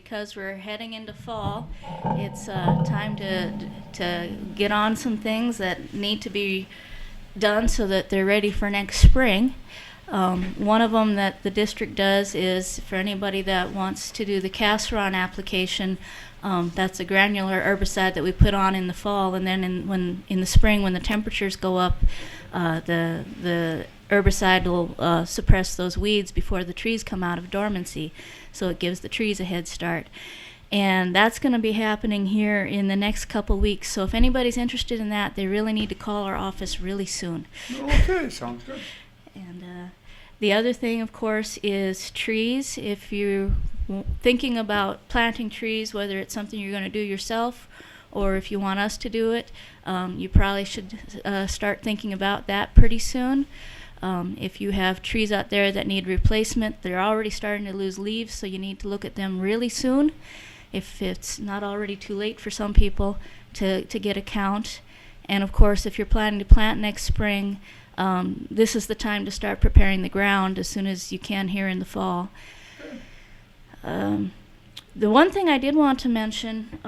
because we're heading into fall, it's time to get on some things that need to be done so that they're ready for next spring. One of them that the district does is for anybody that wants to do the casseron application. That's a granular herbicide that we put on in the fall, and then in the spring when the temperatures go up, the herbicide will suppress those weeds before the trees come out of dormancy, so it gives the trees a head start. And that's going to be happening here in the next couple weeks. So if anybody's interested in that, they really need to call our office really soon. Okay, sounds good. And the other thing, of course, is trees. If you're thinking about planting trees, whether it's something you're going to do yourself or if you want us to do it, you probably should start thinking about that pretty soon. If you have trees out there that need replacement, they're already starting to lose leaves, so you need to look at them really soon. If it's not already too late for some people to get a count. And of course, if you're planning to plant next spring, this is the time to start preparing the ground as soon as you can here in the fall. The one thing I did want to mention,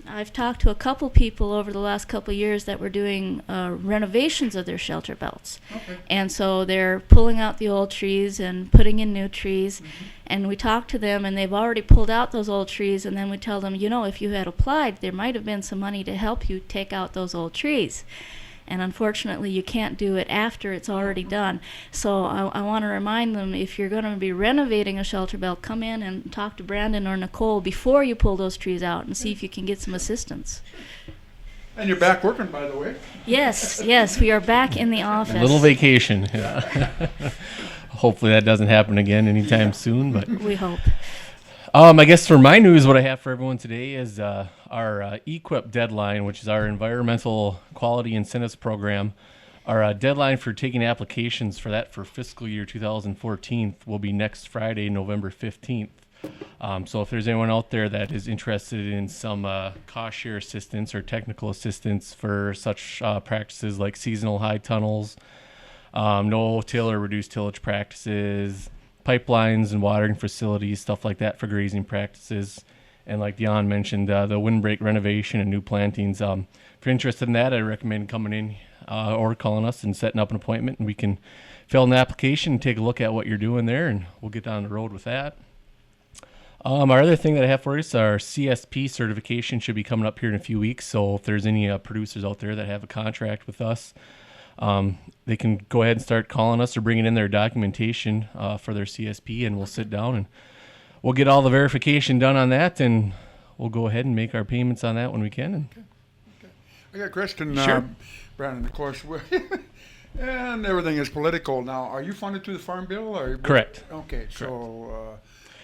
I've talked to a couple people over the last couple of years that were doing renovations of their shelter belts. Okay. And so they're pulling out the old trees and putting in new trees. Mm-hmm. And we talk to them, and they've already pulled out those old trees, and then we tell them, if you had applied, there might have been some money to help you take out those old trees. And unfortunately, you can't do it after it's already done. So I want to remind them, if you're going to be renovating a shelter belt, come in and talk to Brandon or Nicole before you pull those trees out and see if you can get some assistance. And you're back working, by the way. Yes, we are back in the office. A little vacation. Yeah. Hopefully that doesn't happen again anytime soon. But we hope. I guess for my news, what I have for everyone today is our EQIP deadline, which is our Environmental Quality Incentives Program. Our deadline for taking applications for that for fiscal year 2014 will be next Friday, November 15th. So if there's anyone out there that is interested in some cost share assistance or technical assistance for such practices like seasonal high tunnels, no-till or reduced tillage practices, pipelines and watering facilities, stuff like that for grazing practices. And like Dion mentioned, the windbreak renovation and new plantings. If you're interested in that, I recommend coming in or calling us and setting up an appointment, and we can fill in the application and take a look at what you're doing there, and we'll get down the road with that. Our other thing that I have for you is our CSP certification should be coming up here in a few weeks. So if there's any producers out there that have a contract with us, they can go ahead and start calling us or bringing in their documentation for their CSP, and we'll sit down and we'll get all the verification done on that, and we'll go ahead and make our payments on that when we can. Okay. I got a question, Sure. Brandon, of course. And everything is political now. Are you funded through the Farm Bill? Or Correct. Okay, so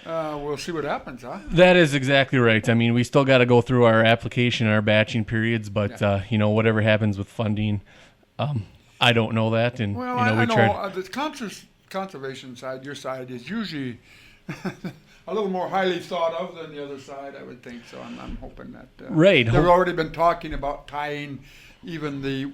we'll see what happens, huh? That is exactly right. I mean, we still got to go through our application and our batching periods, but whatever happens with funding, I don't know that, and Well, we I know tried. the conservation side, your side, is usually a little more highly thought of than the other side, I would think. So I'm hoping that Right. they've already been talking about tying even the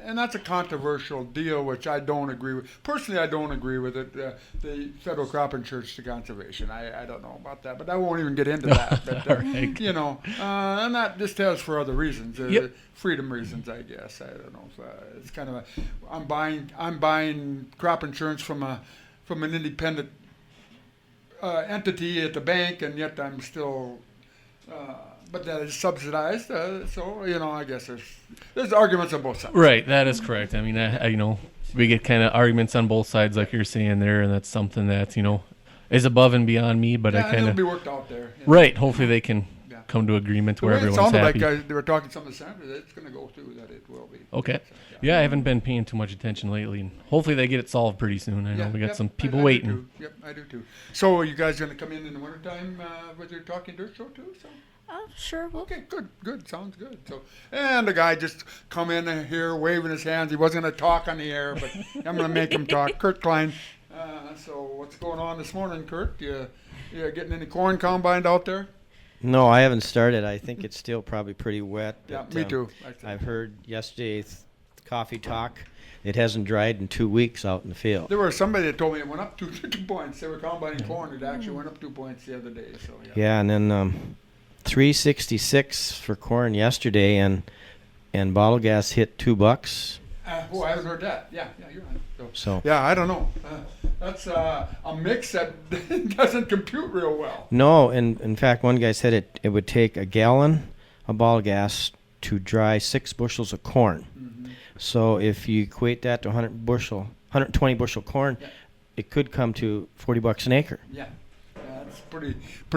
and that's a controversial deal, which I don't agree with. Personally, I don't agree with it. The federal crop insurance to conservation. I don't know about that, but I won't even get into that. But, Right. and that just has for other reasons, Yep. freedom reasons, I guess. I don't know. It's kind of I'm buying crop insurance from an independent entity at the bank, and yet I'm still. But that is subsidized, so I guess there's arguments on both sides. Right, that is correct. I mean, we get kind of arguments on both sides, like you're saying there, and that's something that is above and beyond me. But Yeah, I and kind it'll of be worked out there. right. Hopefully, they can Yeah. come to agreement The where way it everyone's sounded happy. like they were talking to some of the senators, it's going to go through. That it will be. Okay. So, Yeah, I haven't been paying too much attention lately, and hopefully they get it solved pretty soon. I know we got some people I waiting. Do too. Yep, I do too. So are you guys going to come in the wintertime with your Talking Dirt show too? So? Sure. Okay, good. Sounds good. So, and the guy just come in here waving his hands. He wasn't going to talk on the air, but I'm going to make him talk. Kurt Klein. So what's going on this morning, Kurt? You getting any corn combined out there? No, I haven't started. I think it's still probably pretty wet. Yeah, but, me too. I've heard yesterday Coffee Talk. it hasn't dried in 2 weeks out in the field. There was somebody that told me it went up 2 points. They were combining corn. It actually went up 2 points the other day. So yeah. Yeah, and then 366 for corn yesterday, and bottle gas hit $2. Oh, I haven't heard that. Yeah, you're right. So Yeah, I don't know. That's a mix that doesn't compute real well. no, and in fact, one guy said it would take a gallon of bottle gas to dry 6 bushels of corn. Mm-hmm. So if you equate that to 120 bushel corn, Yeah. it could come to $40 an acre. Yeah, that's pretty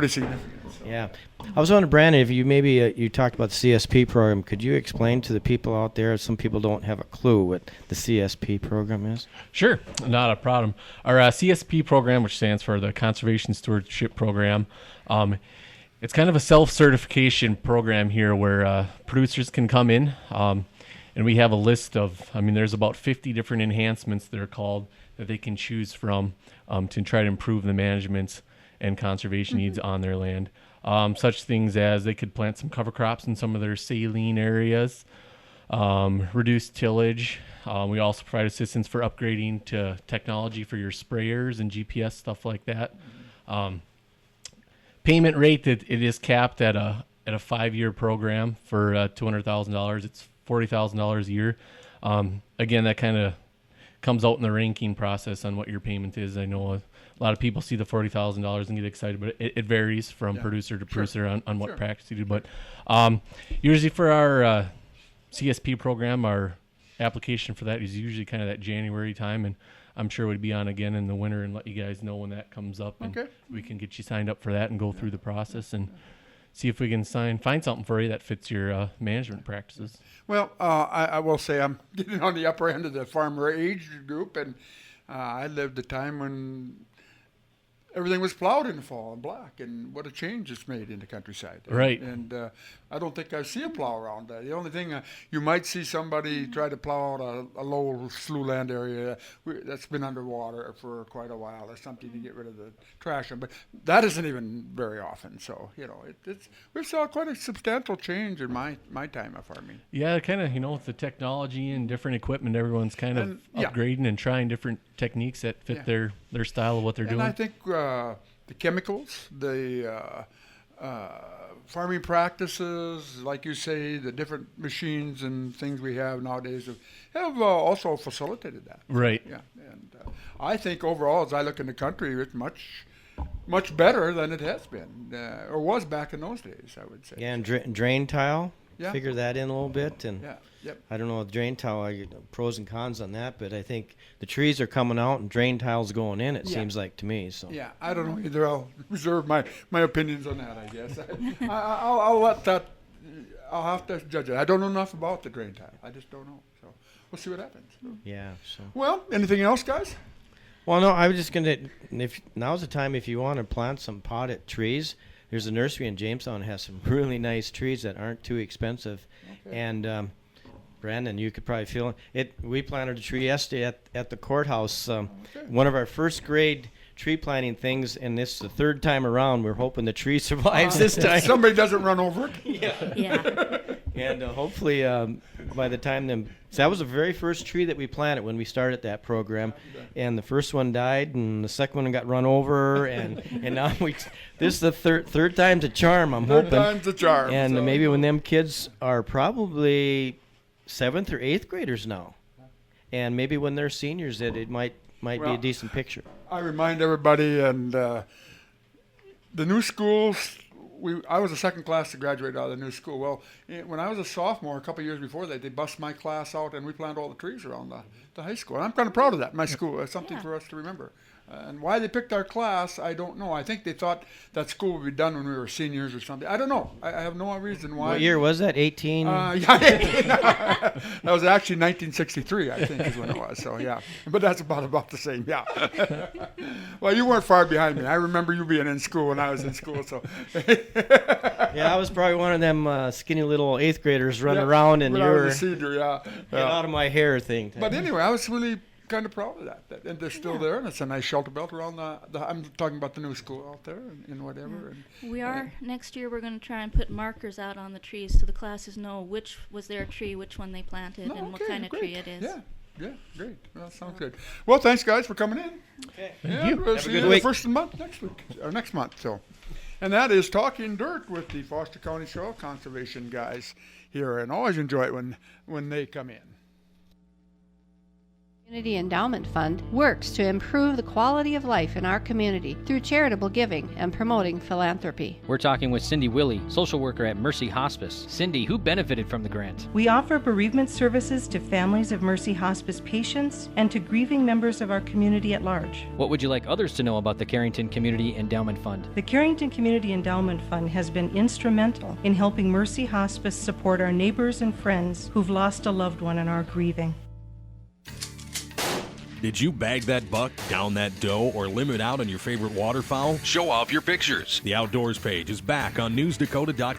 significant. So. Yeah, I was wondering, Brandon, if you maybe you talked about the CSP program. Could you explain to the people out there? Some people don't have a clue what the CSP program is. Sure, not a problem. Our CSP program, which stands for the Conservation Stewardship Program, it's kind of a self-certification program here where producers can come in, and we have a list of, there's about 50 different enhancements that are called that they can choose from to try to improve the management and conservation needs on their land. Such things as they could plant some cover crops in some of their saline areas, reduce tillage. We also provide assistance for upgrading to technology for your sprayers and GPS, stuff like that. Payment rate, that it is capped at a 5-year program for $200,000. It's $40,000 a year. Again, that kind of comes out in the ranking process on what your payment is. I know a lot of people see the $40,000 and get excited, but it varies from producer to producer on what practice you do. But usually for our CSP program, our application for that is usually kind of that January time, and I'm sure we'd be on again in the winter and let you guys know when that comes up, and we can get you signed up for that and go through the process and see if we can find something for you that fits your management practices. Well, I will say I'm getting on the upper end of the farmer age group, and I lived a time when everything was plowed in the fall and black, and what a change it's made in the countryside. Right. And I don't think I see a plow around that. The only thing you might see somebody try to plow out a low slough land area that's been underwater for quite a while or something to get rid of the trash. But that isn't even very often. So, we saw quite a substantial change in my time of farming. Yeah, kind of, with the technology and different equipment, everyone's kind of upgrading and trying different techniques that fit their style of what they're doing. And I think the chemicals, the farming practices, like you say, the different machines and things we have nowadays have also facilitated that. Right. Yeah, and I think overall, as I look in the country, it's much better than it has been or was back in those days, I would say. Yeah, and drain tile. Yeah. Figure that in a little bit, and Yep. I don't know with drain tile, pros and cons on that, but I think the trees are coming out and drain tiles going in. It seems like to me. So Yeah, I don't know either. I'll reserve my opinions on that, I guess. I'll let that. I'll have to judge it. I don't know enough about the drain tile. I just don't know. So we'll see what happens. yeah. So Well, anything else, guys? well, no, I was just gonna. If now's the time, if you want to plant some potted trees, there's a nursery in Jamestown that has some really nice trees that aren't too expensive, and. Brandon, you could probably feel it. We planted a tree yesterday at the courthouse. One of our first grade tree planting things, and this is the third time around. We're hoping the tree survives this time. Somebody doesn't run over it. Yeah. And hopefully by the time so that was the very first tree that we planted when we started that program, and the first one died, and the second one got run over, and now this is the third time's a charm. I'm hoping. Third time's a charm. And so. maybe when them kids are probably 7th or 8th graders now, and maybe when they're seniors, that it might be a decent picture. I remind everybody, and the new schools. I was the second class to graduate out of the new school. Well, when I was a sophomore, a couple of years before that, they bust my class out, and we planted all the trees around the high school. And I'm kind of proud of that. My school, it's something for us to remember. And why they picked our class, I don't know. I think they thought that school would be done when we were seniors or something. I don't know. I have no reason why. What year was that? 18? That was actually 1963, I think, is when it was. So, yeah. But that's about the same, yeah. Well, you weren't far behind me. I remember you being in school when I was in school. So. Yeah, I was probably one of them skinny little 8th graders running around, and you were a senior, get out of my hair thing. But anyway, I was really kind of proud of that. And they're still there, and it's a nice shelter belt around I'm talking about the new school out there and whatever. And, We are, next year we're going to try and put markers out on the trees so the classes know which was their tree, which one they planted, and what kind of tree it is. Yeah. Yeah, great. Well, sounds good. Well, thanks, guys, for coming in. Okay. Yeah, we'll see good you the week. first of the month next week, or next month. So, and that is Talking Dirt with the Foster County Soil Conservation guys here, and always enjoy it when they come in. Community Endowment Fund works to improve the quality of life in our community through charitable giving and promoting philanthropy. We're talking with Cindy Willie, social worker at Mercy Hospice. Cindy, who benefited from the grant? We offer bereavement services to families of Mercy Hospice patients and to grieving members of our community at large. What would you like others to know about the Carrington Community Endowment Fund? The Carrington Community Endowment Fund has been instrumental in helping Mercy Hospice support our neighbors and friends who've lost a loved one and are grieving. Did you bag that buck, down that doe, or limit out on your favorite waterfowl? Show off your pictures. The Outdoors page is back on newsdakota.com.